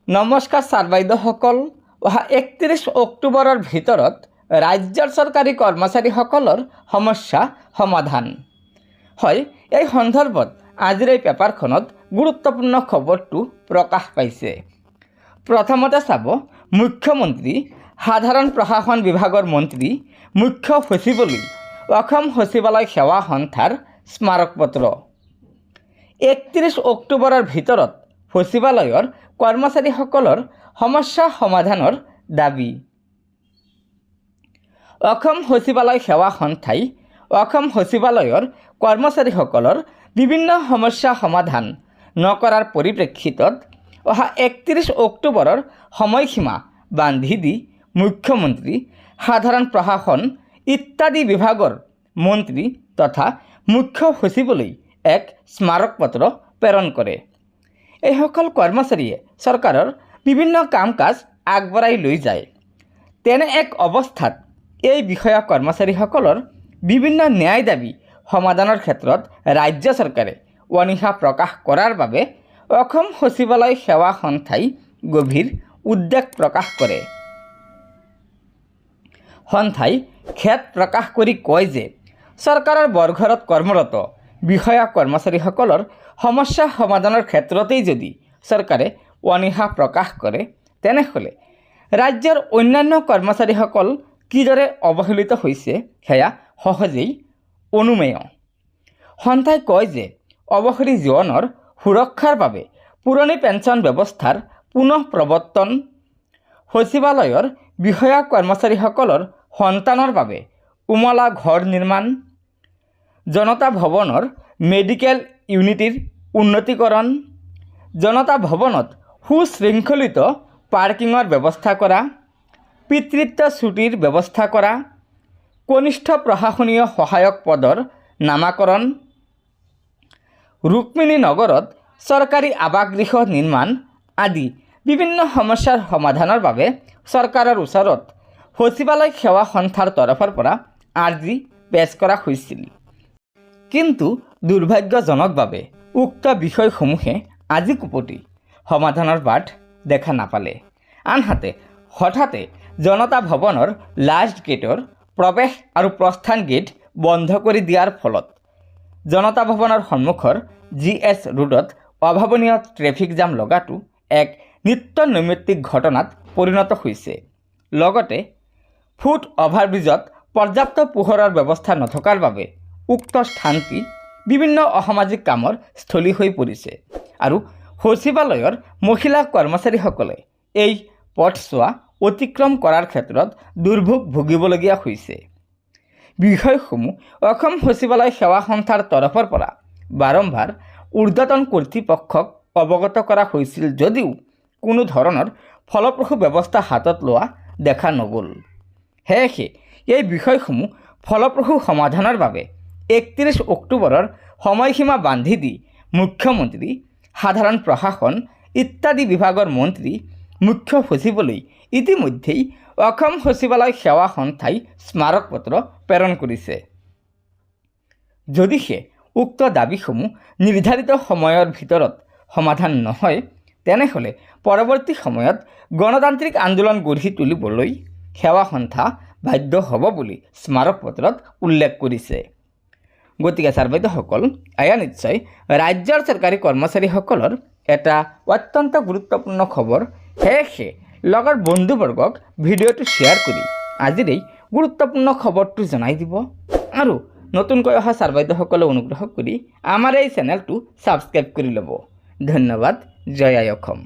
নমস্কাৰ ছাৰ বাইদেউসকল। অহা 31 অক্টোবৰৰ ভিতৰত ৰাজ্যৰ চৰকাৰী কৰ্মচাৰীসকলৰ সমস্যা সমাধান হয়। এই সন্দৰ্ভত আজিৰ এই পেপাৰখনত গুৰুত্বপূৰ্ণ খবৰটো প্ৰকাশ পাইছে। প্ৰথমতে চাব, মুখ্যমন্ত্ৰী সাধাৰণ প্ৰশাসন বিভাগৰ মন্ত্ৰী মুখ্য সচিবলৈ অসম সচিবালয় সেৱা সন্থাৰ স্মাৰকপত্ৰ। 31 অক্টোবৰৰ ভিতৰত সচিবালয়ৰ কৰ্মচাৰীসকলৰ সমস্যা সমাধানৰ দাবী। অসম সচিবালয় সেৱা সন্থাই অসম সচিবালয়ৰ কৰ্মচাৰীসকলৰ বিভিন্ন সমস্যা সমাধান নকৰাৰ পৰিপ্ৰেক্ষিতত অহা 31 অক্টোবৰৰ সময়সীমা বান্ধি দি মুখ্যমন্ত্ৰী, সাধাৰণ প্ৰশাসন ইত্যাদি বিভাগৰ মন্ত্ৰী তথা মুখ্য সচিবলৈ এক স্মাৰকপত্ৰ প্ৰেৰণ কৰে। এইসকল কৰ্মচাৰীয়ে চৰকাৰৰ বিভিন্ন কাম কাজ আগবঢ়াই লৈ যায়। তেনে এক অৱস্থাত এই বিষয়া কৰ্মচাৰীসকলৰ বিভিন্ন ন্যায় দাবী সমাধানৰ ক্ষেত্ৰত ৰাজ্য চৰকাৰে অনীহা প্ৰকাশ কৰাৰ বাবে অসম সচিবালয় সেৱা সন্থাই গভীৰ উদ্বেগ প্ৰকাশ কৰে। সন্থাই খেদ প্ৰকাশ কৰি কয় যে চৰকাৰৰ বৰঘৰত কৰ্মৰত বিষয়া কৰ্মচাৰীসকলৰ সমস্যা সমাধানৰ ক্ষেত্ৰতেই যদি চৰকাৰে অনীহা প্ৰকাশ কৰে, তেনেহ'লে ৰাজ্যৰ অন্যান্য কৰ্মচাৰীসকল কিদৰে অৱহেলিত হৈছে সেয়া সহজেই অনুমেয়। সন্থাই কয় যে অৱসৰী জীৱনৰ সুৰক্ষাৰ বাবে পুৰণি পেঞ্চন ব্যৱস্থাৰ পুনঃ প্ৰৱৰ্তন, সচিবালয়ৰ বিষয়া কৰ্মচাৰীসকলৰ সন্তানৰ বাবে উমলা ঘৰ নিৰ্মাণ, জনতা ভৱনৰ মেডিকেল ইউনিটিৰ উন্নতিকৰণ, জনতা ভৱনত সুশৃংখলিত পাৰ্কিঙৰ ব্যৱস্থা কৰা, পিতৃত্ব ছুটিৰ ব্যৱস্থা কৰা, কনিষ্ঠ প্ৰশাসনীয় সহায়ক পদৰ নামাকৰণ, ৰুক্মিণী নগৰত চৰকাৰী আৱাসগৃহ নিৰ্মাণ আদি বিভিন্ন সমস্যাৰ সমাধানৰ বাবে চৰকাৰৰ ওচৰত সচিবালয় সেৱা সন্থাৰ তৰফৰ পৰা আৰ্জি পেছ কৰা হৈছিল। কিন্তু দুৰ্ভাগ্যজনকভাৱে উক্ত বিষয়সমূহে আজি কুপতি সমাধানৰ বাট দেখা নাপালে। আনহাতে হঠাতে জনতা ভৱনৰ লাষ্ট গেটৰ প্ৰৱেশ আৰু প্ৰস্থান গেট বন্ধ কৰি দিয়াৰ ফলত জনতা ভৱনৰ সন্মুখৰ GS ৰোডত অভাৱনীয় ট্ৰেফিক জাম লগাটো এক নিত্য নৈমিত্তিক ঘটনাত পৰিণত হৈছে। লগতে ফুট অভাৰব্ৰিজত পৰ্যাপ্ত পোহৰৰ ব্যৱস্থা নথকাৰ বাবে উক্ত স্থানটি বিভিন্ন অসামাজিক কামৰ স্থলী হৈ পৰিছে আৰু সচিবালয়ৰ মহিলা কৰ্মচাৰীসকলে এই পথছোৱা অতিক্ৰম কৰাৰ ক্ষেত্ৰত দুৰ্ভোগ ভুগিবলগীয়া হৈছে। বিষয়সমূহ অসম সচিবালয় সেৱা সন্থাৰ তৰফৰ পৰা বাৰম্বাৰ ঊৰ্ধ্বতন কৰ্তৃপক্ষক অৱগত কৰা হৈছিল যদিও কোনো ধৰণৰ ফলপ্ৰসূ ব্যৱস্থা হাতত লোৱা দেখা নগ'ল। সেয়েহে এই বিষয়সমূহ ফলপ্ৰসূ সমাধানৰ বাবে 31 অক্টোবৰৰ সময়সীমা বান্ধি দি মুখ্যমন্ত্ৰী, সাধাৰণ প্ৰশাসন ইত্যাদি বিভাগৰ মন্ত্ৰী, মুখ্য সচিবলৈ ইতিমধ্যেই অসম সচিবালয় সেৱা সন্থাই স্মাৰকপত্ৰ প্ৰেৰণ কৰিছে। যদিহে উক্ত দাবীসমূহ নিৰ্ধাৰিত সময়ৰ ভিতৰত সমাধান নহয়, তেনেহ'লে পৰৱৰ্তী সময়ত গণতান্ত্ৰিক আন্দোলন গঢ়ি তুলিবলৈ সেৱা সন্থা বাধ্য হ'ব বুলি স্মাৰকপত্ৰত উল্লেখ কৰিছে। গতিকে ছাৰ বাইদেউসকল, এয়া নিশ্চয় ৰাজ্যৰ চৰকাৰী কৰ্মচাৰীসকলৰ এটা অত্যন্ত গুৰুত্বপূৰ্ণ খবৰ। সেয়েহে লগৰ বন্ধুবৰ্গক ভিডিঅ'টো শ্বেয়াৰ কৰি আজিৰ এই গুৰুত্বপূৰ্ণ খবৰটো জনাই দিব আৰু নতুনকৈ অহা ছাৰ বাইদেউসকলে অনুগ্ৰহ কৰি আমাৰ এই চেনেলটো ছাবস্ক্ৰাইব কৰি ল'ব। ধন্যবাদ। জয় আই অসম।